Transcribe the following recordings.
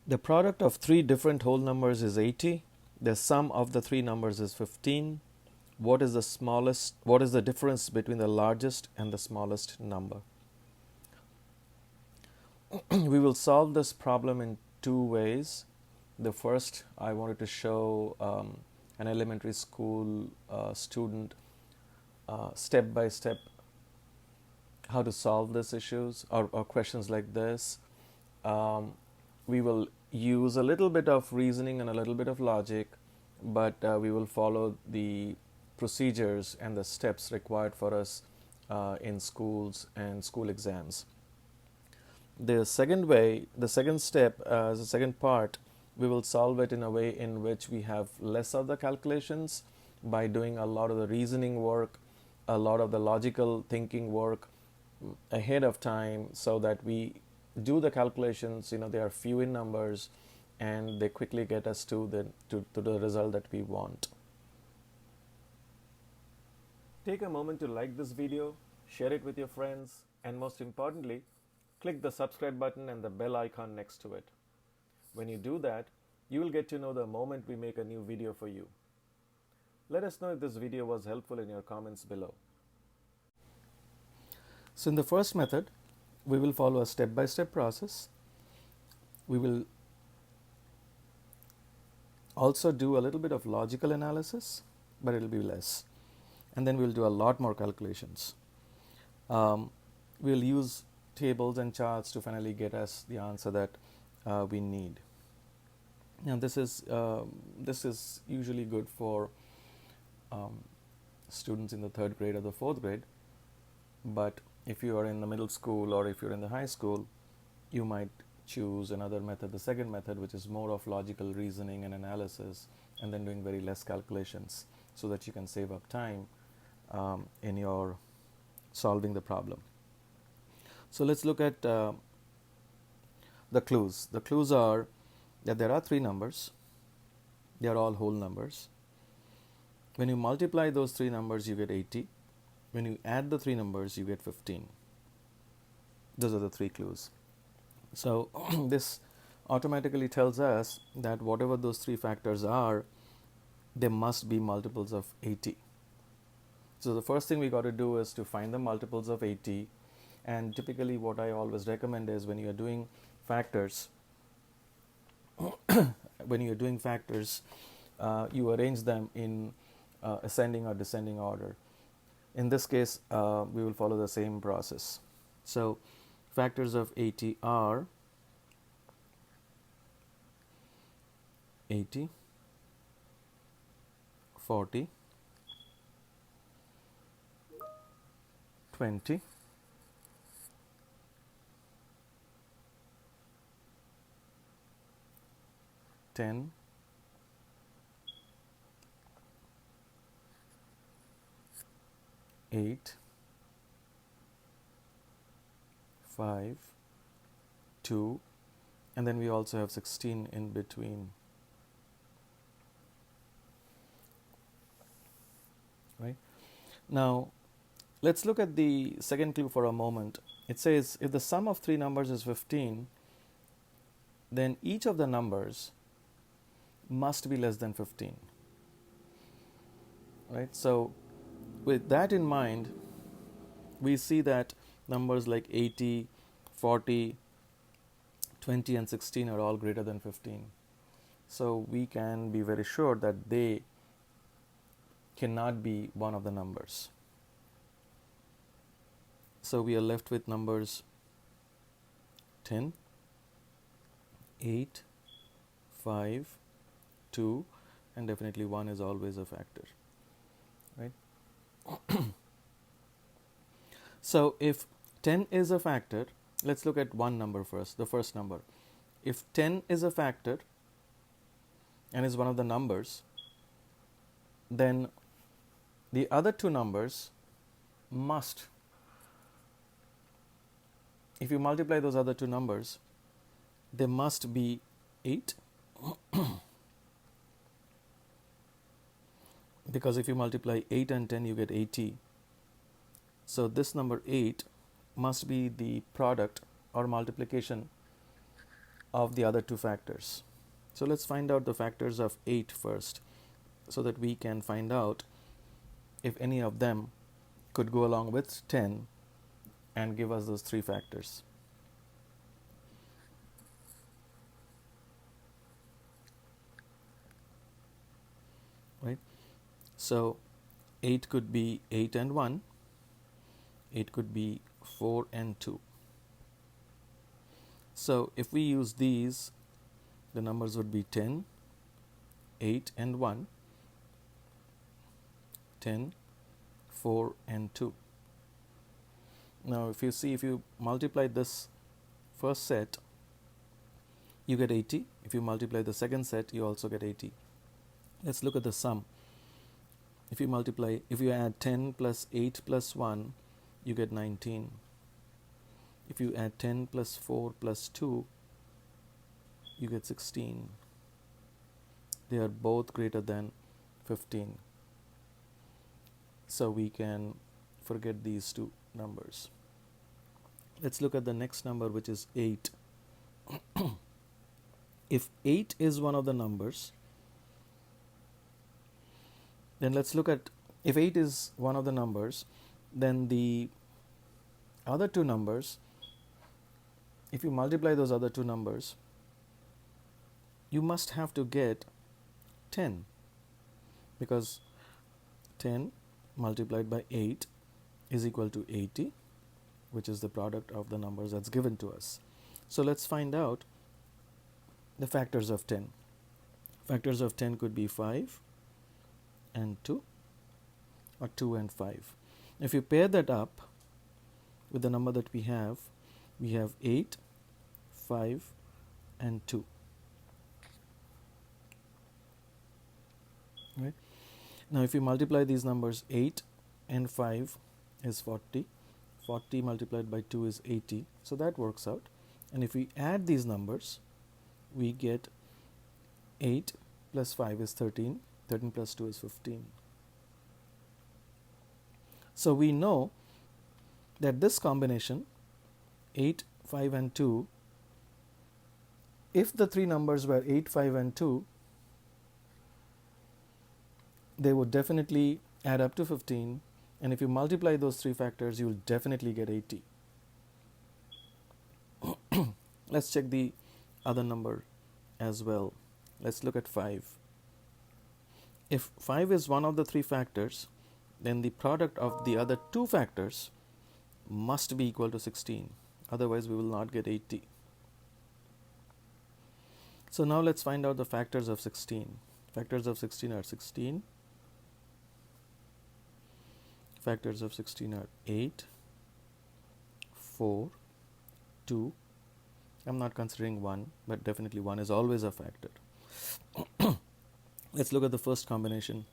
The product of three different whole numbers is 80. The sum of the three numbers is 15. What is the difference between the largest and the smallest number? We will solve this problem in two ways. The first, I wanted to show an elementary school student step by step how to solve these issues or questions like this. We will use a little bit of reasoning and a little bit of logic, but we will follow the procedures and the steps required for us in schools and school exams. The second step, the second part, we will solve it in a way in which we have less of the calculations by doing a lot of the reasoning work, a lot of the logical thinking work ahead of time, so that we do the calculations. They are few in numbers, and they quickly get us to the result that we want. Take a moment to like this video, share it with your friends, and most importantly, click the subscribe button and the bell icon next to it. When you do that, you will get to know the moment we make a new video for you. Let us know if this video was helpful in your comments below. So in the first method, we will follow a step-by-step process. We will also do a little bit of logical analysis, but it will be less. And then we'll do a lot more calculations. We'll use tables and charts to finally get us the answer that we need. Now this is usually good for students in the third grade or the fourth grade, but if you are in the middle school or if you're in the high school, you might choose another method, the second method, which is more of logical reasoning and analysis, and then doing very less calculations, so that you can save up time in your solving the problem. So let's look at the clues. The clues are that there are three numbers. They are all whole numbers. When you multiply those three numbers, you get 80. When you add the three numbers, you get 15. Those are the three clues. So this automatically tells us that whatever those three factors are, they must be multiples of 80. So the first thing we got to do is to find the multiples of 80. And typically what I always recommend is when you are doing factors, you arrange them in ascending or descending order. In this case, we will follow the same process. So factors of 80 are 80, 40, 20, 10, 8, 5, 2, and then we also have 16 in between. Right? Now, let's look at the second clue for a moment. It says if the sum of three numbers is 15, then each of the numbers must be less than 15. Right? So with that in mind, we see that numbers like 80, 40, 20 and 16 are all greater than 15. So we can be very sure that they cannot be one of the numbers. So we are left with numbers 10, 8, 5, 2, and definitely 1 is always a factor. Right? So if 10 is a factor, let's look at one number first, the first number. If 10 is a factor and is one of the numbers, then the other two numbers must, if you multiply those other two numbers, they must be 8 because if you multiply 8 and 10, you get 80. So this number 8 must be the product or multiplication of the other two factors. So let's find out the factors of 8 first, so that we can find out if any of them could go along with 10 and give us those three factors. Right? So 8 could be 8 and 1, 8 could be 4 and 2. So if we use these, the numbers would be 10, 8 and 1, 10, 4 and 2. Now if you multiply this first set, you get 80. If you multiply the second set, you also get 80. Let's look at the sum. If you add 10 plus 8 plus 1, you get 19. If you add 10 plus 4 plus 2, you get 16. They are both greater than 15. So we can forget these two numbers. Let's look at the next number, which is 8. If 8 is one of the numbers, then let's look at, if 8 is one of the numbers, then the other two numbers, if you multiply those other two numbers, you must have to get 10, because 10 multiplied by 8 is equal to 80, which is the product of the numbers that's given to us. So let's find out the factors of 10. Factors of 10 could be 5 and 2, or 2 and 5. If you pair that up with the number that we have 8, 5 and 2. Right? Now if you multiply these numbers, 8 and 5 is 40. 40 multiplied by 2 is 80. So that works out. And if we add these numbers, we get 8 plus 5 is 13. 13 plus 2 is 15. So we know that this combination, 8, 5 and 2, if the three numbers were 8, 5 and 2, they would definitely add up to 15. And if you multiply those three factors, you will definitely get 80. Let's check the other number as well. Let's look at 5. If 5 is one of the three factors, then the product of the other two factors must be equal to 16. Otherwise, we will not get 80. So now let's find out the factors of 16. Factors of 16 are 16. Factors of 16 are 8, 4, 2. I'm not considering 1, but definitely 1 is always a factor. Let's look at the first combination.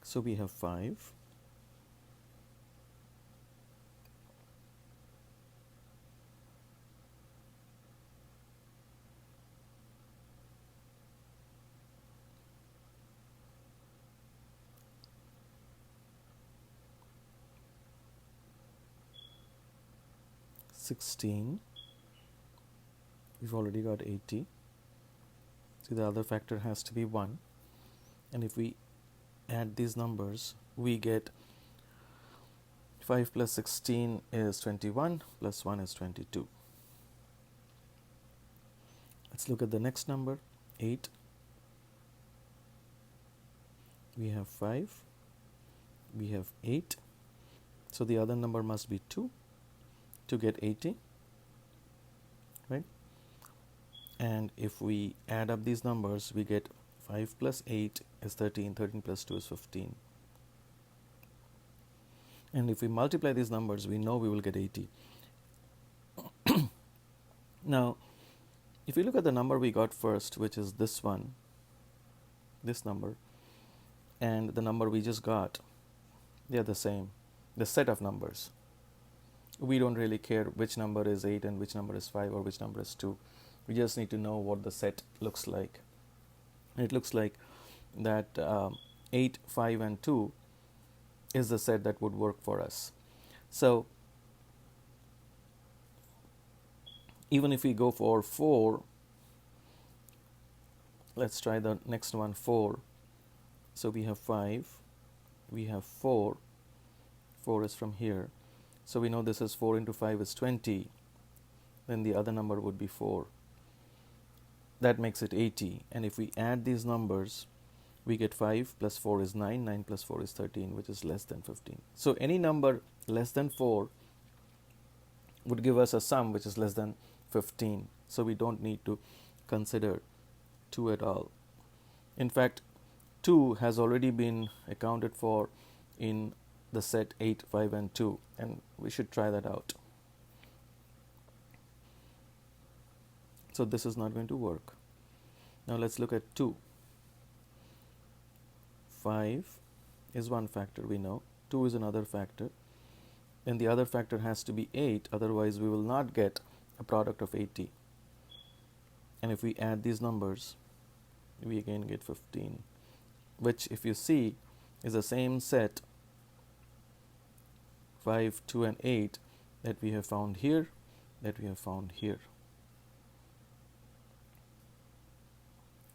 So we have 5. We've already got 80. See, the other factor has to be 1. And if we add these numbers, we get 5 plus 16 is 21, plus 1 is 22. Let's look at the next number, 8. We have 5. We have 8. So the other number must be 2 to get 80, right? And if we add up these numbers, we get 5 plus 8 is 13, 13 plus 2 is 15. And if we multiply these numbers, we know we will get 80. Now, if you look at the number we got first, which is this one, this number, and the number we just got, they are the same, the set of numbers. We don't really care which number is 8 and which number is 5 or which number is 2. We just need to know what the set looks like. It looks like that 8, 5 and 2 is the set that would work for us. So even if we go for 4, let's try the next one, 4. So we have 5, we have 4, 4 is from here. So we know this is 4 into 5 is 20, then the other number would be 4. That makes it 80. And if we add these numbers, we get 5 plus 4 is 9, 9 plus 4 is 13, which is less than 15. So any number less than 4 would give us a sum which is less than 15. So we don't need to consider 2 at all. In fact, 2 has already been accounted for in the set 8, 5 and 2, and we should try that out. So this is not going to work. Now let's look at 2. 5 is one factor, we know. 2 is another factor. Then the other factor has to be 8, otherwise we will not get a product of 80. And if we add these numbers, we again get 15, which if you see is the same set 5, 2 and 8 that we have found here, that we have found here.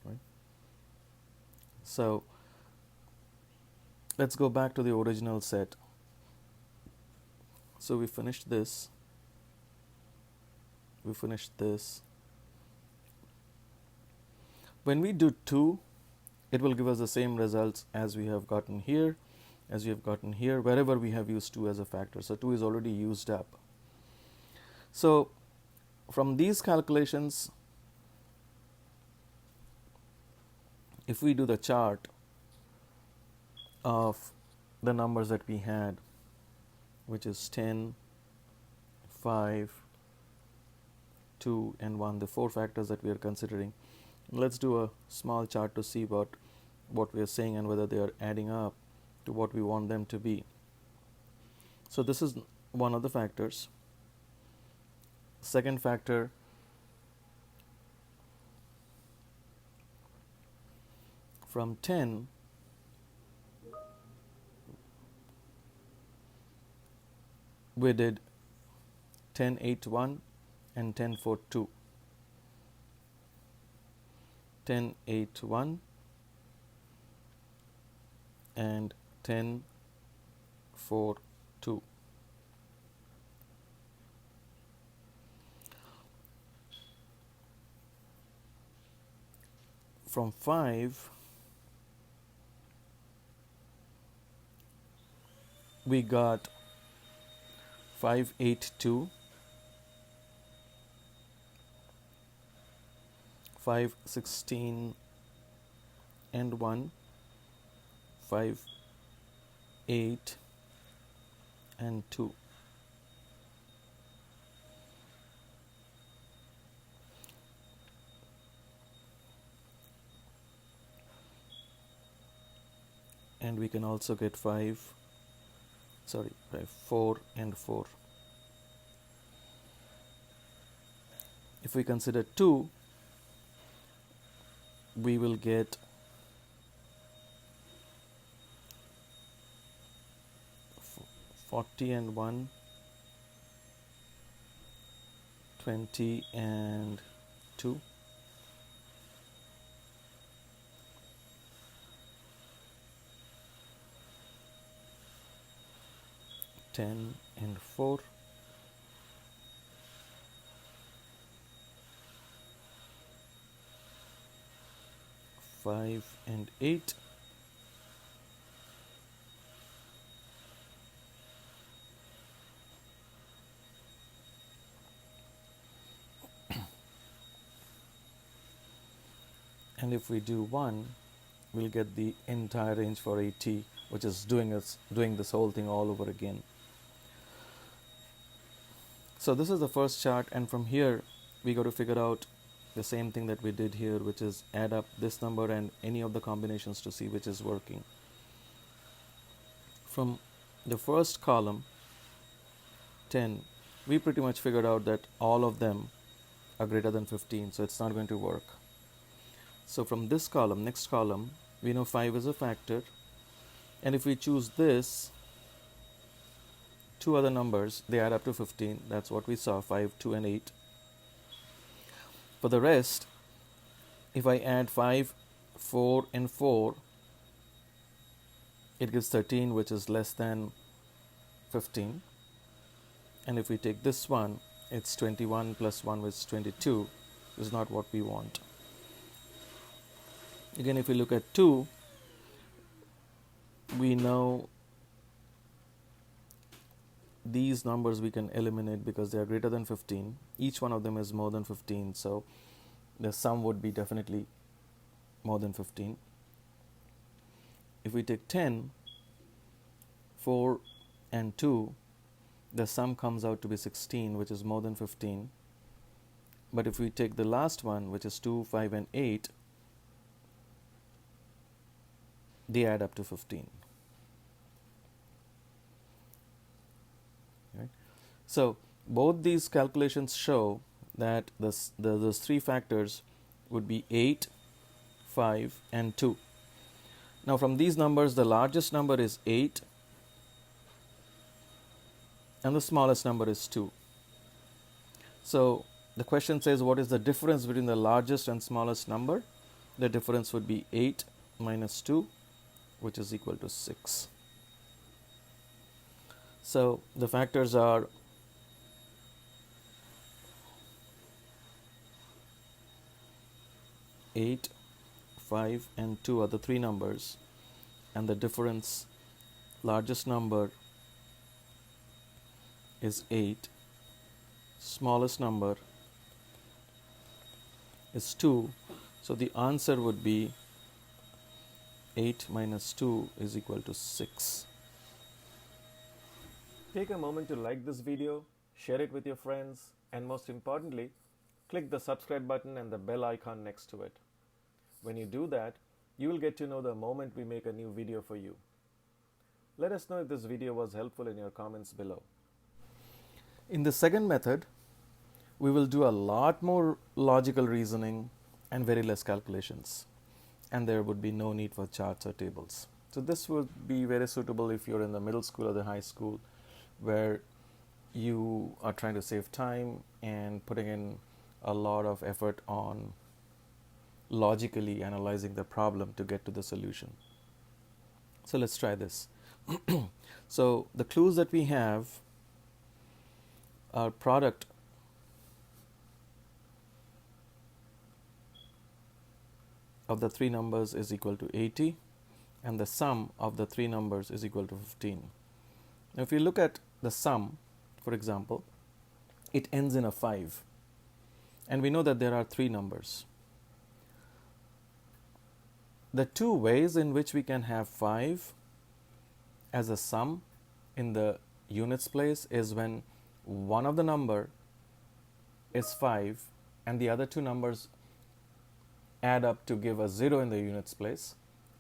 Right? So let's go back to the original set. So we finished this, we finished this. When we do 2, it will give us the same results as we have gotten here, as we have gotten here, wherever we have used 2 as a factor. So 2 is already used up. So from these calculations, if we do the chart of the numbers that we had, which is 10, 5, 2 and 1, the 4 factors that we are considering. Let's do a small chart to see what we are saying and whether they are adding up to what we want them to be. So this is one of the factors. Second factor, from 10, we did 10, 8, 1 and 10, 4, 2. 10, 8, 1 and 10, 4, 2. From 5, we got 5, 8, 2, 5, 16 and 1, 5, 8 and 2. And we can also get 4 and 4. If we consider 2, we will get 40 and 1, 20 and 2, 10 and 4, 5 and 8, and if we do 1, we'll get the entire range for 80, which is doing this whole thing all over again. So this is the first chart, and from here we got to figure out the same thing that we did here, which is add up this number and any of the combinations to see which is working. From the first column, 10, we pretty much figured out that all of them are greater than 15, so it's not going to work. So from this column, next column, we know 5 is a factor, and if we choose this, two other numbers, they add up to 15. That's what we saw, 5, 2, and 8. For the rest, if I add 5, 4, and 4, it gives 13, which is less than 15. And if we take this one, it's 21 plus 1, which is 22, is not what we want. Again, if we look at 2, we know these numbers we can eliminate because they are greater than 15. Each one of them is more than 15, so the sum would be definitely more than 15. If we take 10, 4, and 2, the sum comes out to be 16, which is more than 15. But if we take the last one, which is 2, 5, and 8, they add up to 15. Right? So both these calculations show that those three factors would be 8, 5, and 2. Now from these numbers, the largest number is 8 and the smallest number is 2. So the question says, what is the difference between the largest and smallest number? The difference would be 8 minus 2, which is equal to 6. So the factors are 8, 5, and 2 are the three numbers, and the difference, largest number is 8, smallest number is 2. So the answer would be 8 minus 2 is equal to 6. Take a moment to like this video, share it with your friends, and most importantly, click the subscribe button and the bell icon next to it. When you do that, you will get to know the moment we make a new video for you. Let us know if this video was helpful in your comments below. In the second method, we will do a lot more logical reasoning and very less calculations, and there would be no need for charts or tables. So this would be very suitable if you're in the middle school or the high school, where you are trying to save time and putting in a lot of effort on logically analyzing the problem to get to the solution. So let's try this. So the clues that we have are product of the three numbers is equal to 80, and the sum of the three numbers is equal to 15. Now if you look at the sum, for example, it ends in a 5, and we know that there are three numbers. The two ways in which we can have 5 as a sum in the units place is when one of the number is 5 and the other two numbers add up to give a 0 in the units place,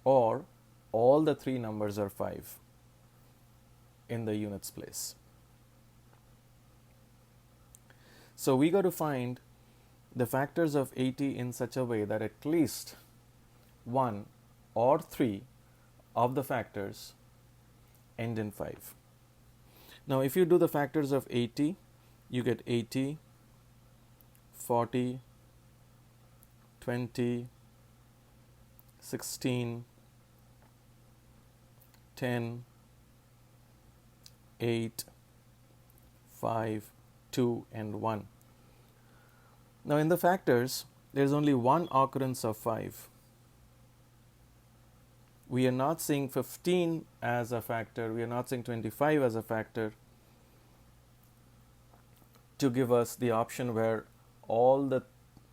or all the three numbers are 5 in the units place. So we got to find the factors of 80 in such a way that at least one or three of the factors end in 5. Now if you do the factors of 80, you get 80, 40, 20, 16, 10, 8, 5, 2, and 1. Now in the factors, there is only one occurrence of 5. We are not seeing 15 as a factor, we are not seeing 25 as a factor to give us the option where all the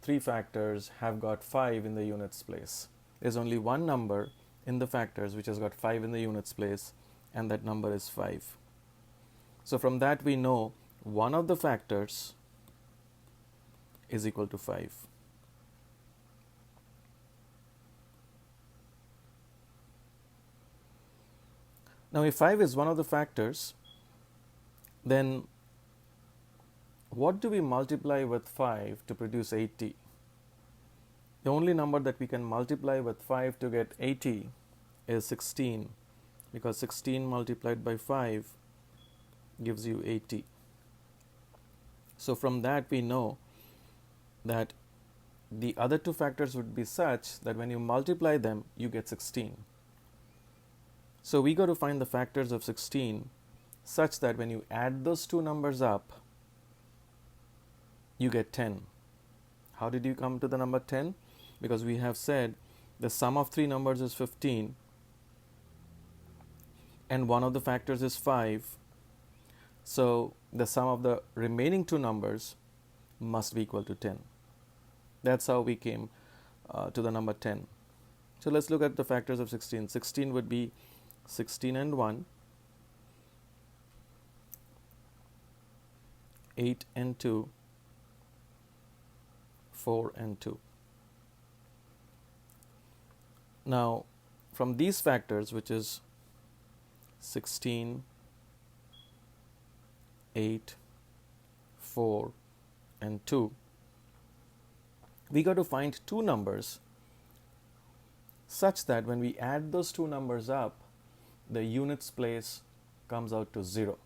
three factors have got 5 in the units place. There's only one number in the factors which has got 5 in the units place, and that number is 5. So from that we know one of the factors is equal to 5. Now if 5 is one of the factors, then what do we multiply with 5 to produce 80? The only number that we can multiply with 5 to get 80 is 16, because 16 multiplied by 5 gives you 80. So from that we know that the other two factors would be such that when you multiply them, you get 16. So we got to find the factors of 16 such that when you add those two numbers up, you get 10. How did you come to the number 10? Because we have said the sum of three numbers is 15 and one of the factors is 5. So the sum of the remaining two numbers must be equal to 10. That's how we came to the number 10. So let's look at the factors of 16. 16 would be 16 and 1, 8 and 2, 4 and 2. Now, from these factors, which is 16, 8, 4, and 2, we got to find two numbers such that when we add those two numbers up, the units place comes out to 0.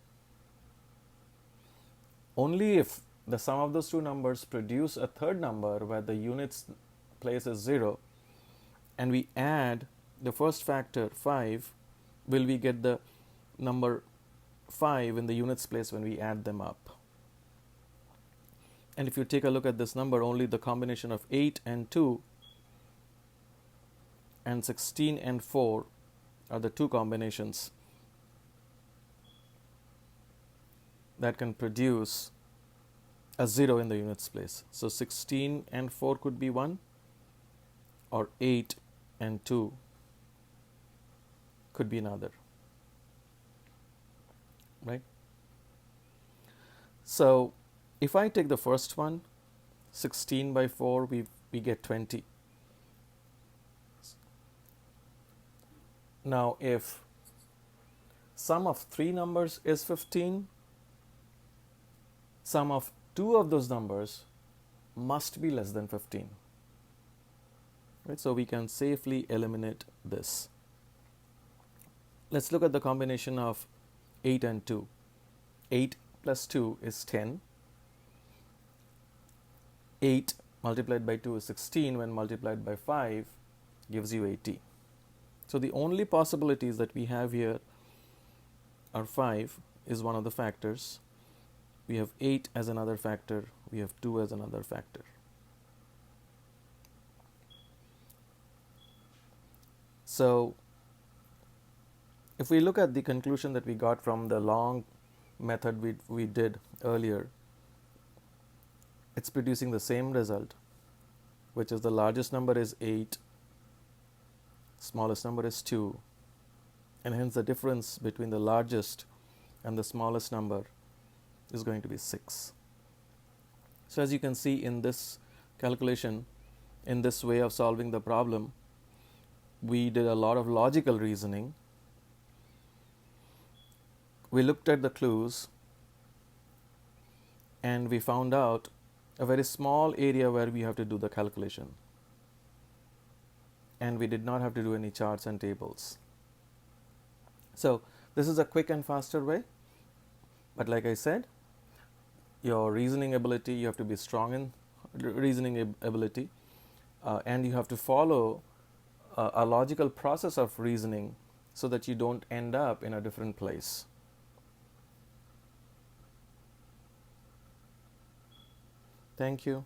Only if the sum of those two numbers produce a third number where the units place is 0, and we add the first factor 5, will we get the number 5 in the units place when we add them up. And if you take a look at this number, only the combination of 8 and 2 and 16 and 4 are the two combinations that can produce a 0 in the units place. So 16 and 4 could be 1, or 8 and 2 could be another, right? So if I take the first one, 16 by 4, we get 20. Now if sum of three numbers is 15, sum of two of those numbers must be less than 15. Right? So we can safely eliminate this. Let's look at the combination of 8 and 2. 8 plus 2 is 10. 8 multiplied by 2 is 16. When multiplied by 5 gives you 80. So the only possibilities that we have here are 5 is one of the factors. We have 8 as another factor. We have 2 as another factor. So if we look at the conclusion that we got from the long method we did earlier, it's producing the same result, which is the largest number is 8, smallest number is 2, and hence the difference between the largest and the smallest number is going to be 6. So as you can see in this calculation, in this way of solving the problem, we did a lot of logical reasoning. We looked at the clues and we found out a very small area where we have to do the calculation. And we did not have to do any charts and tables. So this is a quick and faster way. But like I said, your reasoning ability, you have to be strong in reasoning ability, and you have to follow a logical process of reasoning so that you don't end up in a different place. Thank you.